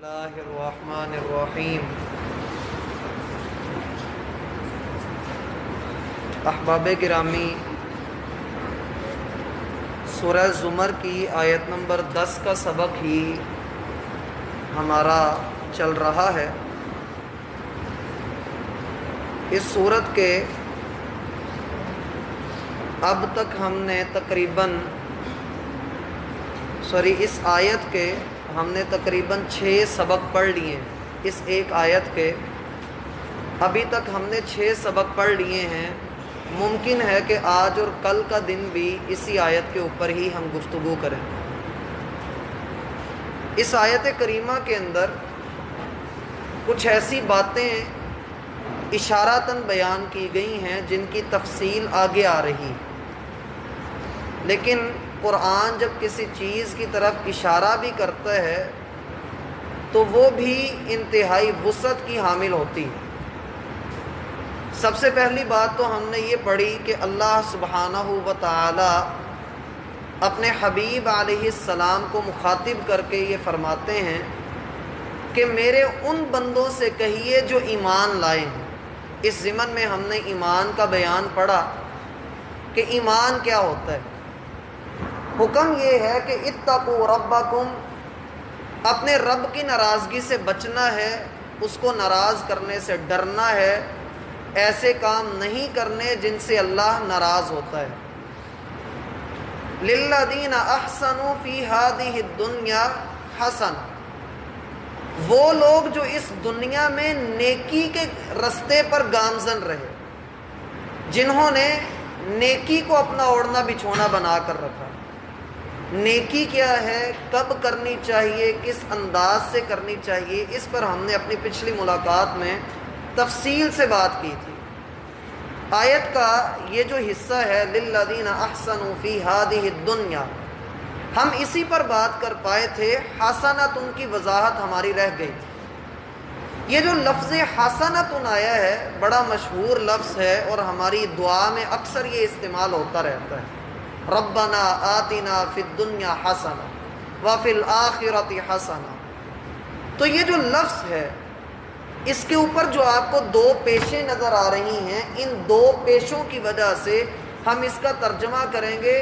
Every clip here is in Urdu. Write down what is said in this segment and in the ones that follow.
اللہ الرحمن الرحیم۔ احباب گرامی، سورہ زمر کی آیت نمبر 10 کا سبق ہی ہمارا چل رہا ہے۔ اس سورت کے اب تک ہم نے اس آیت کے ہم نے تقریباً 6 سبق پڑھ لیے ہیں۔ اس ایک آیت کے ابھی تک ہم نے 6 سبق پڑھ لیے ہیں۔ ممکن ہے کہ آج اور کل کا دن بھی اسی آیت کے اوپر ہی ہم گفتگو کریں۔ اس آیت کریمہ کے اندر کچھ ایسی باتیں اشاراتاً بیان کی گئی ہیں جن کی تفصیل آگے آ رہی، لیکن قرآن جب کسی چیز کی طرف اشارہ بھی کرتا ہے تو وہ بھی انتہائی وسعت کی حامل ہوتی ہے۔ سب سے پہلی بات تو ہم نے یہ پڑھی کہ اللہ سبحانہ و تعالی اپنے حبیب علیہ السلام کو مخاطب کر کے یہ فرماتے ہیں کہ میرے ان بندوں سے کہیے جو ایمان لائے ہیں۔ اس ضمن میں ہم نے ایمان کا بیان پڑھا کہ ایمان کیا ہوتا ہے۔ حکم یہ ہے کہ اتقوا ربکم، اپنے رب کی ناراضگی سے بچنا ہے، اس کو ناراض کرنے سے ڈرنا ہے، ایسے کام نہیں کرنے جن سے اللہ ناراض ہوتا ہے۔ للذین احسنوا فی ہذہ الدنیا حسنہ، وہ لوگ جو اس دنیا میں نیکی کے رستے پر گامزن رہے، جنہوں نے نیکی کو اپنا اوڑھنا بچھونا بنا کر رکھا۔ نیکی کیا ہے، کب کرنی چاہیے، کس انداز سے کرنی چاہیے، اس پر ہم نے اپنی پچھلی ملاقات میں تفصیل سے بات کی تھی۔ آیت کا یہ جو حصہ ہے للذین احسنوا فی ہذہ الدنیا، ہم اسی پر بات کر پائے تھے۔ حسنۃ کی وضاحت ہماری رہ گئی تھی۔ یہ جو لفظ حسنۃ آیا ہے بڑا مشہور لفظ ہے اور ہماری دعا میں اکثر یہ استعمال ہوتا رہتا ہے۔ ربنا آتنا فی الدنیا حسنہ وفی الآخرۃ حسنہ۔ تو یہ جو لفظ ہے اس کے اوپر جو آپ کو 2 پیشیں نظر آ رہی ہیں، ان 2 پیشوں کی وجہ سے ہم اس کا ترجمہ کریں گے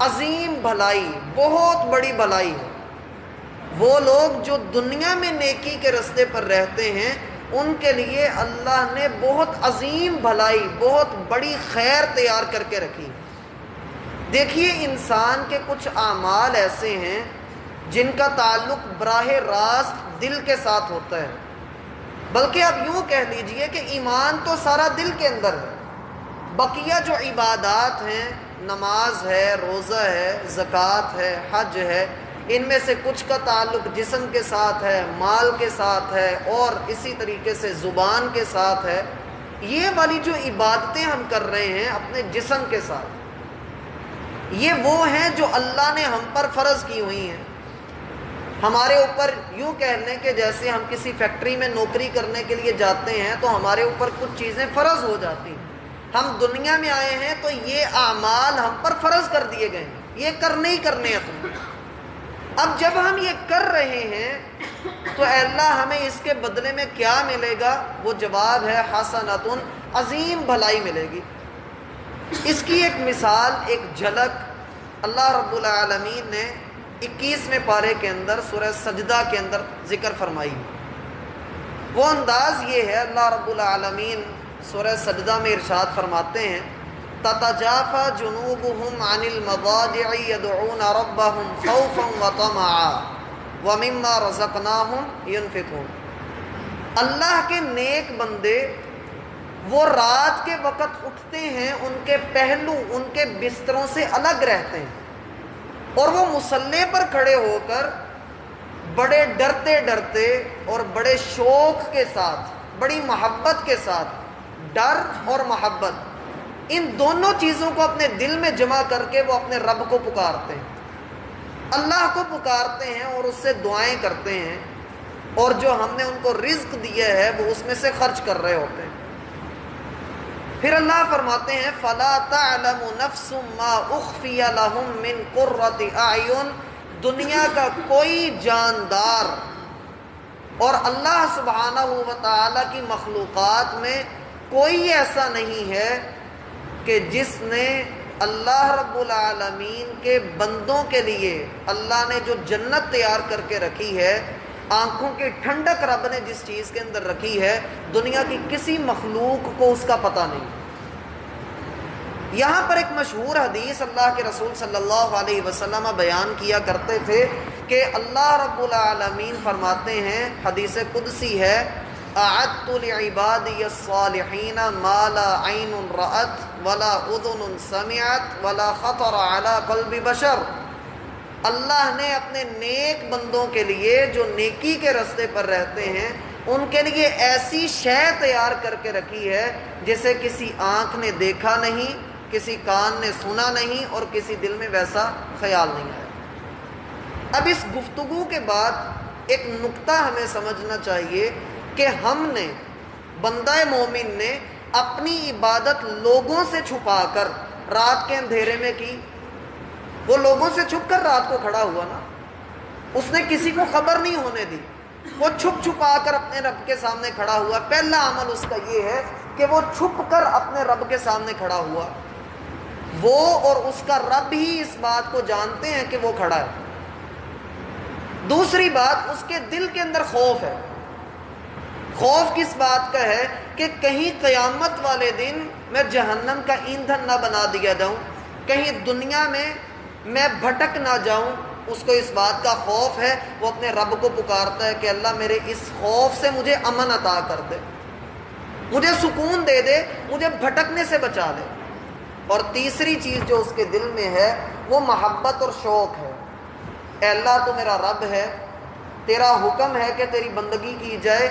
عظیم بھلائی، بہت بڑی بھلائی ہے۔ وہ لوگ جو دنیا میں نیکی کے راستے پر رہتے ہیں ان کے لیے اللہ نے بہت عظیم بھلائی، بہت بڑی خیر تیار کر کے رکھی۔ دیکھیے، انسان کے کچھ اعمال ایسے ہیں جن کا تعلق براہ راست دل کے ساتھ ہوتا ہے، بلکہ اب یوں کہہ لیجئے کہ ایمان تو سارا دل کے اندر ہے۔ بقیہ جو عبادات ہیں، نماز ہے، روزہ ہے، زکوٰۃ ہے، حج ہے، ان میں سے کچھ کا تعلق جسم کے ساتھ ہے، مال کے ساتھ ہے، اور اسی طریقے سے زبان کے ساتھ ہے۔ یہ والی جو عبادتیں ہم کر رہے ہیں اپنے جسم کے ساتھ، یہ وہ ہیں جو اللہ نے ہم پر فرض کی ہوئی ہیں۔ ہمارے اوپر یوں کہہ لیں کہ جیسے ہم کسی فیکٹری میں نوکری کرنے کے لیے جاتے ہیں تو ہمارے اوپر کچھ چیزیں فرض ہو جاتی ہیں۔ ہم دنیا میں آئے ہیں تو یہ اعمال ہم پر فرض کر دیے گئے ہیں، یہ کرنے ہی کرنے ہیں تم۔ اب جب ہم یہ کر رہے ہیں تو اے اللہ ہمیں اس کے بدلے میں کیا ملے گا؟ وہ جواب ہے حسنۃ، عظیم بھلائی ملے گی۔ اس کی ایک مثال، ایک جھلک اللہ رب العالمین نے 21ویں پارے کے اندر سورہ سجدہ کے اندر ذکر فرمائی۔ وہ انداز یہ ہے، اللہ رب العالمین سورہ سجدہ میں ارشاد فرماتے ہیں تتجافى جنوبهم عن المضاجع يدعون ربهم خوفا وطمعا ومما رزقناهم ينفقون۔ اللہ کے نیک بندے وہ رات کے وقت اٹھتے ہیں، ان کے پہلو ان کے بستروں سے الگ رہتے ہیں، اور وہ مصلی پر کھڑے ہو کر بڑے ڈرتے ڈرتے اور بڑے شوق کے ساتھ، بڑی محبت کے ساتھ، ڈر اور محبت ان دونوں چیزوں کو اپنے دل میں جمع کر کے وہ اپنے رب کو پکارتے ہیں، اللہ کو پکارتے ہیں اور اس سے دعائیں کرتے ہیں، اور جو ہم نے ان کو رزق دیا ہے وہ اس میں سے خرچ کر رہے ہوتے ہیں۔ پھر اللہ فرماتے ہیں فَلَا تَعْلَمُ نَفْسٌ مَّا أُخْفِيَ لَهُم مِّن قُرَّةِ أَعْيُنٍ، دنیا کا کوئی جاندار اور اللہ سبحانہ و تعالیٰ کی مخلوقات میں کوئی ایسا نہیں ہے کہ جس نے اللہ رب العالمین کے بندوں کے لیے اللہ نے جو جنت تیار کر کے رکھی ہے، آنکھوں کی ٹھنڈک رب نے جس چیز کے اندر رکھی ہے، دنیا کی کسی مخلوق کو اس کا پتہ نہیں۔ یہاں پر ایک مشہور حدیث اللہ کے رسول صلی اللہ علیہ وسلم بیان کیا کرتے تھے کہ اللہ رب العالمین فرماتے ہیں، حدیث قدسی ہے، اعدت لعبادی الصالحین ما لا عین رأت ولا اذن سمعت ولا خطر علی قلب بشر۔ اللہ نے اپنے نیک بندوں کے لیے جو نیکی کے راستے پر رہتے ہیں، ان کے لیے ایسی شے تیار کر کے رکھی ہے جسے کسی آنکھ نے دیکھا نہیں، کسی کان نے سنا نہیں، اور کسی دل میں ویسا خیال نہیں آیا۔ اب اس گفتگو کے بعد ایک نقطہ ہمیں سمجھنا چاہیے کہ ہم نے، بندہ مومن نے اپنی عبادت لوگوں سے چھپا کر رات کے اندھیرے میں کی۔ وہ لوگوں سے چھپ کر رات کو کھڑا ہوا نا، اس نے کسی کو خبر نہیں ہونے دی، وہ چھپ چھپا کر اپنے رب کے سامنے کھڑا ہوا۔ پہلا عمل اس کا یہ ہے کہ وہ چھپ کر اپنے رب کے سامنے کھڑا ہوا۔ وہ اور اس کا رب ہی اس بات کو جانتے ہیں کہ وہ کھڑا ہے۔ دوسری بات، اس کے دل کے اندر خوف ہے۔ خوف کس بات کا ہے کہ کہیں قیامت والے دن میں جہنم کا ایندھن نہ بنا دیا جاؤں، کہیں دنیا میں بھٹک نہ جاؤں۔ اس کو اس بات کا خوف ہے، وہ اپنے رب کو پکارتا ہے کہ اللہ میرے اس خوف سے مجھے امن عطا کر دے، مجھے سکون دے دے، مجھے بھٹکنے سے بچا دے۔ اور تیسری چیز جو اس کے دل میں ہے وہ محبت اور شوق ہے۔ اے اللہ تو میرا رب ہے، تیرا حکم ہے کہ تیری بندگی کی جائے،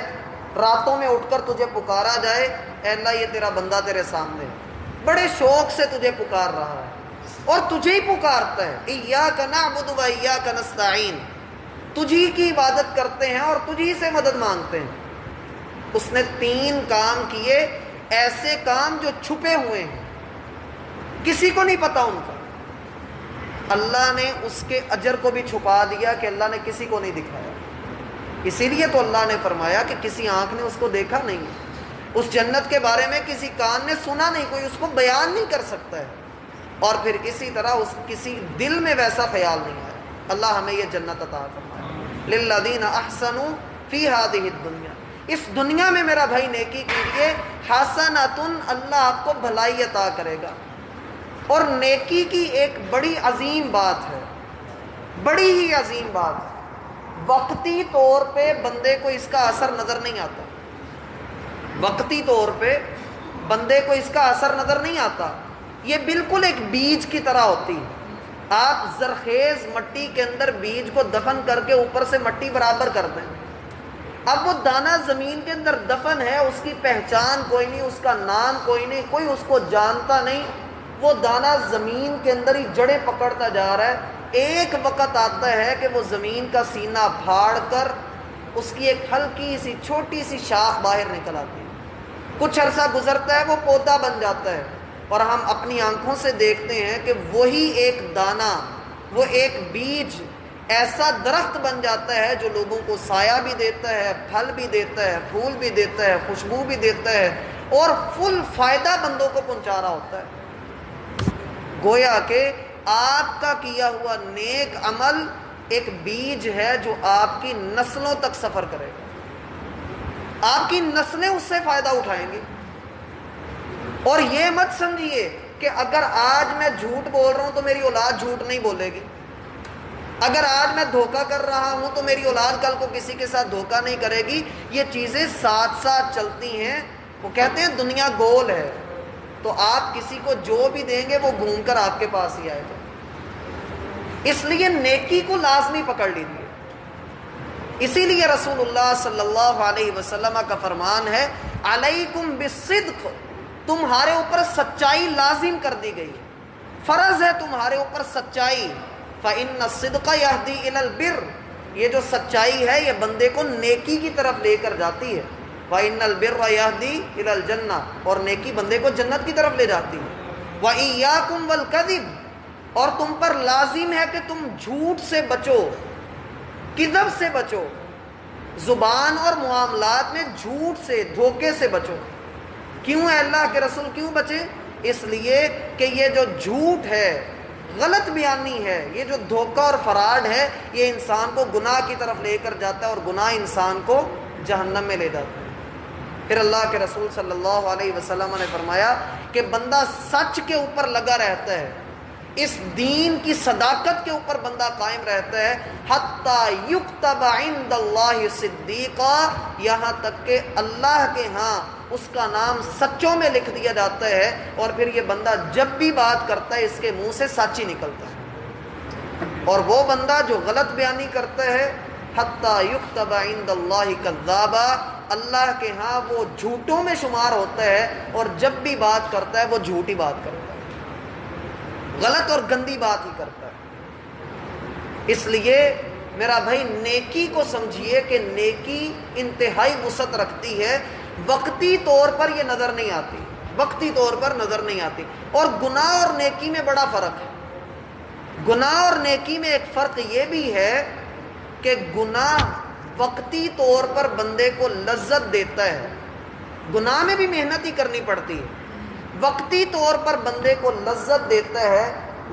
راتوں میں اٹھ کر تجھے پکارا جائے۔ اے اللہ یہ تیرا بندہ تیرے سامنے ہے، بڑے شوق سے تجھے پکار رہا ہے اور تجھے ہی پکارتا ہے۔ ایاک نعبد و ایاک نستعین، تجھی کی عبادت کرتے ہیں اور تجھی سے مدد مانگتے ہیں۔ اس نے 3 کام کیے، ایسے کام جو چھپے ہوئے ہیں، کسی کو نہیں پتا ان کا۔ اللہ نے اس کے اجر کو بھی چھپا دیا کہ اللہ نے کسی کو نہیں دکھایا۔ اسی لیے تو اللہ نے فرمایا کہ کسی آنکھ نے اس کو دیکھا نہیں، اس جنت کے بارے میں کسی کان نے سنا نہیں، کوئی اس کو بیان نہیں کر سکتا ہے، اور پھر اسی طرح اس کسی دل میں ویسا خیال نہیں آیا۔ اللہ ہمیں یہ جنت عطا فرمائے۔ للذین احسنوا فی ہذہ الدنیا، اس دنیا میں میرا بھائی نیکی کیجیے، حسنۃ، اللہ آپ کو بھلائی عطا کرے گا۔ اور نیکی کی ایک بڑی عظیم بات ہے، بڑی ہی عظیم بات ہے، وقتی طور پہ بندے کو اس کا اثر نظر نہیں آتا، وقتی طور پہ بندے کو اس کا اثر نظر نہیں آتا۔ یہ بالکل ایک بیج کی طرح ہوتی ہے۔ آپ زرخیز مٹی کے اندر بیج کو دفن کر کے اوپر سے مٹی برابر کر دیں، اب وہ دانہ زمین کے اندر دفن ہے، اس کی پہچان کوئی نہیں، اس کا نام کوئی نہیں، کوئی اس کو جانتا نہیں، وہ دانہ زمین کے اندر ہی جڑیں پکڑتا جا رہا ہے۔ ایک وقت آتا ہے کہ وہ زمین کا سینہ پھاڑ کر اس کی ایک ہلکی سی چھوٹی سی شاخ باہر نکل آتی ہے، کچھ عرصہ گزرتا ہے، وہ پودا بن جاتا ہے، اور ہم اپنی آنکھوں سے دیکھتے ہیں کہ وہی ایک دانہ، وہ ایک بیج ایسا درخت بن جاتا ہے جو لوگوں کو سایہ بھی دیتا ہے، پھل بھی دیتا ہے، پھول بھی دیتا ہے، خوشبو بھی دیتا ہے، اور فل فائدہ بندوں کو پہنچا رہا ہوتا ہے۔ گویا کہ آپ کا کیا ہوا نیک عمل ایک بیج ہے جو آپ کی نسلوں تک سفر کرے گا، آپ کی نسلیں اس سے فائدہ اٹھائیں گی۔ اور یہ مت سمجھیے کہ اگر آج میں جھوٹ بول رہا ہوں تو میری اولاد جھوٹ نہیں بولے گی، اگر آج میں دھوکہ کر رہا ہوں تو میری اولاد کل کو کسی کے ساتھ دھوکہ نہیں کرے گی۔ یہ چیزیں ساتھ ساتھ چلتی ہیں۔ وہ کہتے ہیں دنیا گول ہے، تو آپ کسی کو جو بھی دیں گے وہ گھوم کر آپ کے پاس ہی آئے گا۔ اس لیے نیکی کو لازمی پکڑ لیجیے۔ اسی لیے رسول اللہ صلی اللہ علیہ وسلم کا فرمان ہے، علیکم بالصدق، تمہارے اوپر سچائی لازم کر دی گئی، فرض ہے تمہارے اوپر سچائی۔ فإن الصدق یہدی الی البر، یہ جو سچائی ہے یہ بندے کو نیکی کی طرف لے کر جاتی ہے۔ وإن البر یہدی الی الجنہ، اور نیکی بندے کو جنت کی طرف لے جاتی ہے۔ وإیاکم والکذب، اور تم پر لازم ہے کہ تم جھوٹ سے بچو، کذب سے بچو۔ زبان اور معاملات میں جھوٹ سے، دھوکے سے بچو۔ کیوں اے اللہ کے رسول کیوں بچے؟ اس لیے کہ یہ جو جھوٹ ہے، غلط بیانی ہے، یہ جو دھوکہ اور فراڈ ہے، یہ انسان کو گناہ کی طرف لے کر جاتا ہے، اور گناہ انسان کو جہنم میں لے جاتا ہے۔ پھر اللہ کے رسول صلی اللہ علیہ وسلم نے فرمایا کہ بندہ سچ کے اوپر لگا رہتا ہے، اس دین کی صداقت کے اوپر بندہ قائم رہتا ہے، حتی یکتب عند اللہ صدیقا، یہاں تک کہ اللہ کے ہاں اس کا نام سچوں میں لکھ دیا جاتا ہے، اور پھر یہ بندہ جب بھی بات کرتا ہے اس کے منہ سے سچ ہی نکلتا ہے۔ اور وہ بندہ جو غلط بیانی کرتا ہے، حتی یکتب عند اللہ کذابا، اللہ کے ہاں وہ جھوٹوں میں شمار ہوتا ہے، اور جب بھی بات کرتا ہے وہ جھوٹی بات کرتا ہے، غلط اور گندی بات ہی کرتا ہے۔ اس لیے میرا بھائی نیکی کو سمجھیے کہ نیکی انتہائی وسعت رکھتی ہے، وقتی طور پر یہ نظر نہیں آتی، وقتی طور پر نظر نہیں آتی۔ اور گناہ اور نیکی میں بڑا فرق ہے۔ گناہ اور نیکی میں ایک فرق یہ بھی ہے کہ گناہ وقتی طور پر بندے کو لذت دیتا ہے، گناہ میں بھی محنت ہی کرنی پڑتی ہے، وقتی طور پر بندے کو لذت دیتا ہے،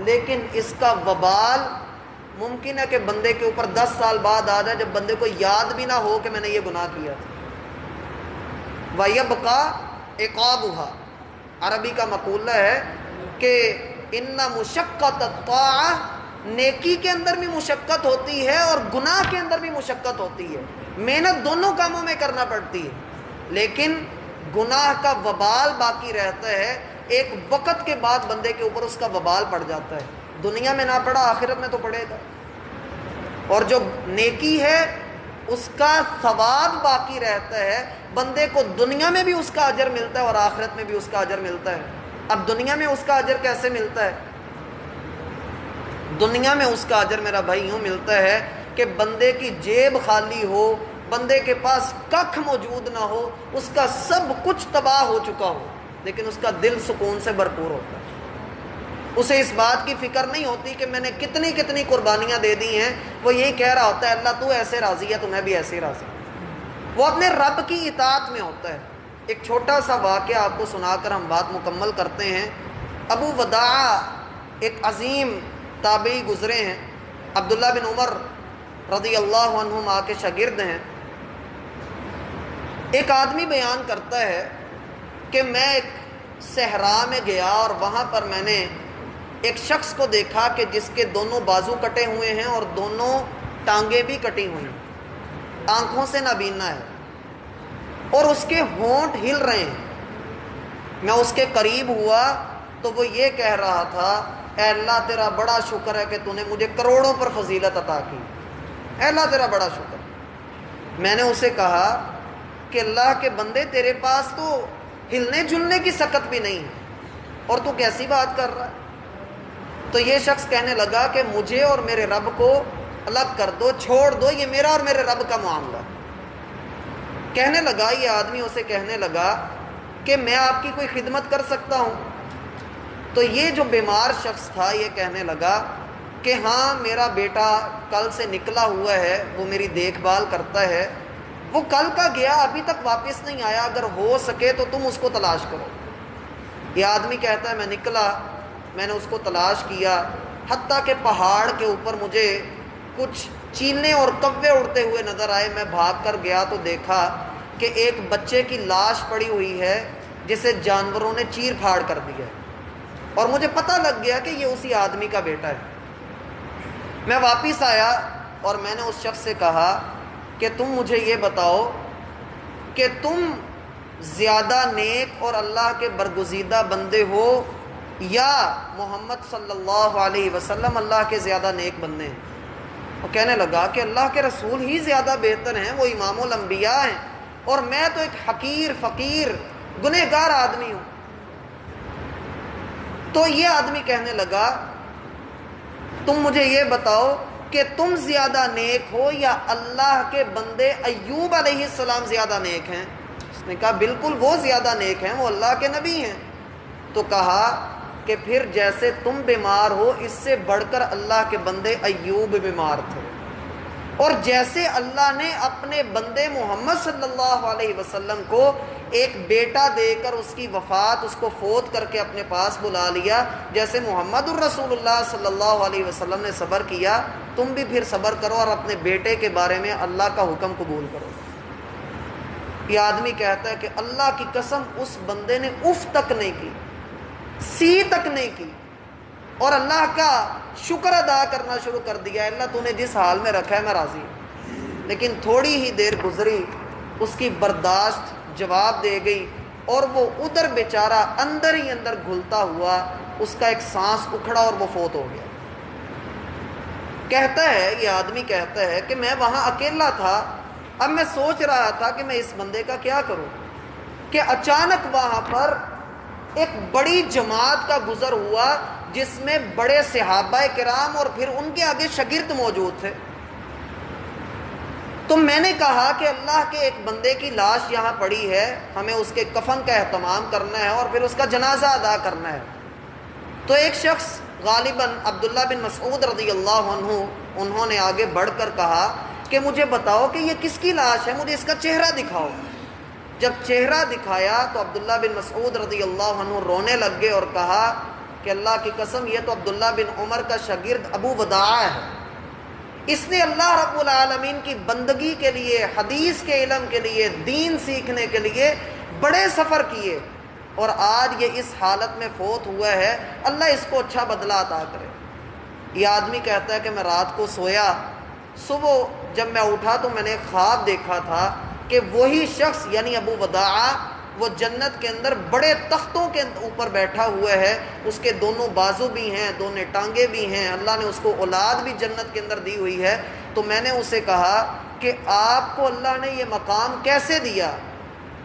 لیکن اس کا وبال ممکن ہے کہ بندے کے اوپر 10 سال بعد آ جائے، جب بندے کو یاد بھی نہ ہو کہ میں نے یہ گناہ کیا تھا۔ وَيَبْقَى عِقَابُهَا، عربی کا مقولہ ہے کہ ان مشقت الطاعہ، نیکی کے اندر بھی مشقت ہوتی ہے اور گناہ کے اندر بھی مشقت ہوتی ہے، محنت دونوں کاموں میں کرنا پڑتی ہے، لیکن گناہ کا وبال باقی رہتا ہے، ایک وقت کے بعد بندے کے اوپر اس کا وبال پڑ جاتا ہے، دنیا میں نہ پڑا آخرت میں تو پڑے گا۔ اور جو نیکی ہے اس کا ثواب باقی رہتا ہے، بندے کو دنیا میں بھی اس کا اجر ملتا ہے اور آخرت میں بھی اس کا اجر ملتا ہے۔ اب دنیا میں اس کا اجر کیسے ملتا ہے؟ دنیا میں اس کا اجر میرا بھائی یوں ملتا ہے کہ بندے کی جیب خالی ہو، بندے کے پاس ککھ موجود نہ ہو، اس کا سب کچھ تباہ ہو چکا ہو، لیکن اس کا دل سکون سے بھرپور ہوتا ہے۔ اسے اس بات کی فکر نہیں ہوتی کہ میں نے کتنی کتنی قربانیاں دے دی ہیں، وہ یہی کہہ رہا ہوتا ہے اللہ تو ایسے راضی ہے تو میں بھی ایسے راضی ہوں۔ وہ اپنے رب کی اطاعت میں ہوتا ہے۔ ایک چھوٹا سا واقعہ آپ کو سنا کر ہم بات مکمل کرتے ہیں۔ ابو وداع ایک عظیم تابعی گزرے ہیں، عبداللہ بن عمر رضی اللہ عنہما کے شاگرد ہیں۔ ایک آدمی بیان کرتا ہے کہ میں ایک صحرا میں گیا اور وہاں پر میں نے ایک شخص کو دیکھا کہ جس کے دونوں بازو کٹے ہوئے ہیں اور دونوں ٹانگیں بھی کٹی ہوئی ہیں، آنکھوں سے نابینا ہے، اور اس کے ہونٹ ہل رہے ہیں۔ میں اس کے قریب ہوا تو وہ یہ کہہ رہا تھا، اے اللہ تیرا بڑا شکر ہے کہ تو نے مجھے کروڑوں پر فضیلت عطا کی، اے اللہ تیرا بڑا شکر۔ میں نے اسے کہا کہ اللہ کے بندے تیرے پاس تو ہلنے جلنے کی سکت بھی نہیں ہے اور تو کیسی بات کر رہا ہے؟ تو یہ شخص کہنے لگا کہ مجھے اور میرے رب کو الگ کر دو، چھوڑ دو، یہ میرا اور میرے رب کا معاملہ۔ کہنے لگا، یہ آدمی اسے کہنے لگا کہ میں آپ کی کوئی خدمت کر سکتا ہوں؟ تو یہ جو بیمار شخص تھا یہ کہنے لگا کہ ہاں میرا بیٹا کل سے نکلا ہوا ہے، وہ میری دیکھ بھال کرتا ہے، وہ کل کا گیا ابھی تک واپس نہیں آیا، اگر ہو سکے تو تم اس کو تلاش کرو۔ یہ آدمی کہتا ہے میں نکلا، میں نے اس کو تلاش کیا، حتیٰ کہ پہاڑ کے اوپر مجھے کچھ چیلیں اور کوے اڑتے ہوئے نظر آئے، میں بھاگ کر گیا تو دیکھا کہ ایک بچے کی لاش پڑی ہوئی ہے جسے جانوروں نے چیر پھاڑ کر دیا ہے، اور مجھے پتہ لگ گیا کہ یہ اسی آدمی کا بیٹا ہے۔ میں واپس آیا اور میں نے اس شخص سے کہا کہ تم مجھے یہ بتاؤ کہ تم زیادہ نیک اور اللہ کے برگزیدہ بندے ہو یا محمد صلی اللہ علیہ وسلم اللہ کے زیادہ نیک بندے ہیں؟ وہ کہنے لگا کہ اللہ کے رسول ہی زیادہ بہتر ہیں، وہ امام الانبیاء ہیں، اور میں تو ایک حقیر فقیر گنہگار آدمی ہوں۔ تو یہ آدمی کہنے لگا تم مجھے یہ بتاؤ کہ تم زیادہ نیک ہو یا اللہ کے بندے ایوب علیہ السلام زیادہ نیک ہیں؟ اس نے کہا بالکل وہ زیادہ نیک ہیں، وہ اللہ کے نبی ہیں۔ تو کہا کہ پھر جیسے تم بیمار ہو اس سے بڑھ کر اللہ کے بندے ایوب بیمار تھے، اور جیسے اللہ نے اپنے بندے محمد صلی اللہ علیہ وسلم کو ایک بیٹا دے کر اس کی وفات، اس کو فوت کر کے اپنے پاس بلا لیا، جیسے محمد الرسول اللہ صلی اللہ علیہ وسلم نے صبر کیا، تم بھی پھر صبر کرو اور اپنے بیٹے کے بارے میں اللہ کا حکم قبول کرو۔ یہ آدمی کہتا ہے کہ اللہ کی قسم اس بندے نے اف تک نہیں کی، سی تک نہیں کی، اور اللہ کا شکر ادا کرنا شروع کر دیا، اللہ تو نے جس حال میں رکھا ہے میں راضی ہوں۔ لیکن تھوڑی ہی دیر گزری، اس کی برداشت جواب دے گئی، اور وہ ادھر بیچارہ اندر ہی اندر گھلتا ہوا، اس کا ایک سانس اکھڑا اور وہ فوت ہو گیا۔ کہتا ہے یہ آدمی کہتا ہے کہ میں وہاں اکیلا تھا، اب میں سوچ رہا تھا کہ میں اس بندے کا کیا کروں، کہ اچانک وہاں پر ایک بڑی جماعت کا گزر ہوا جس میں بڑے صحابہ کرام اور پھر ان کے آگے شاگرد موجود تھے۔ تو میں نے کہا کہ اللہ کے ایک بندے کی لاش یہاں پڑی ہے، ہمیں اس کے کفن کا اہتمام کرنا ہے اور پھر اس کا جنازہ ادا کرنا ہے۔ تو ایک شخص غالباً عبداللہ بن مسعود رضی اللہ عنہ، انہوں نے آگے بڑھ کر کہا کہ مجھے بتاؤ کہ یہ کس کی لاش ہے، مجھے اس کا چہرہ دکھاؤ۔ جب چہرہ دکھایا تو عبداللہ بن مسعود رضی اللہ عنہ رونے لگ گئے اور کہا کہ اللہ کی قسم یہ تو عبداللہ بن عمر کا شاگرد ابو وداع ہے، اس نے اللہ رب العالمین کی بندگی کے لیے، حدیث کے علم کے لیے، دین سیکھنے کے لیے بڑے سفر کیے، اور آج یہ اس حالت میں فوت ہوا ہے، اللہ اس کو اچھا بدلہ عطا کرے۔ یہ آدمی کہتا ہے کہ میں رات کو سویا، صبح جب میں اٹھا تو میں نے خواب دیکھا تھا کہ وہی شخص یعنی ابو وداع وہ جنت کے اندر بڑے تختوں کے اوپر بیٹھا ہوا ہے، اس کے دونوں بازو بھی ہیں، دونوں ٹانگیں بھی ہیں، اللہ نے اس کو اولاد بھی جنت کے اندر دی ہوئی ہے۔ تو میں نے اسے کہا کہ آپ کو اللہ نے یہ مقام کیسے دیا؟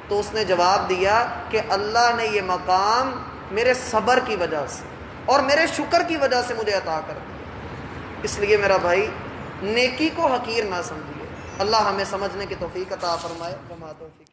تو اس نے جواب دیا کہ اللہ نے یہ مقام میرے صبر کی وجہ سے اور میرے شکر کی وجہ سے مجھے عطا کر دیا۔ اس لیے میرا بھائی نیکی کو حقیر نہ سمجھیے، اللہ ہمیں سمجھنے کی توفیق عطا فرمائے۔ وما توفیق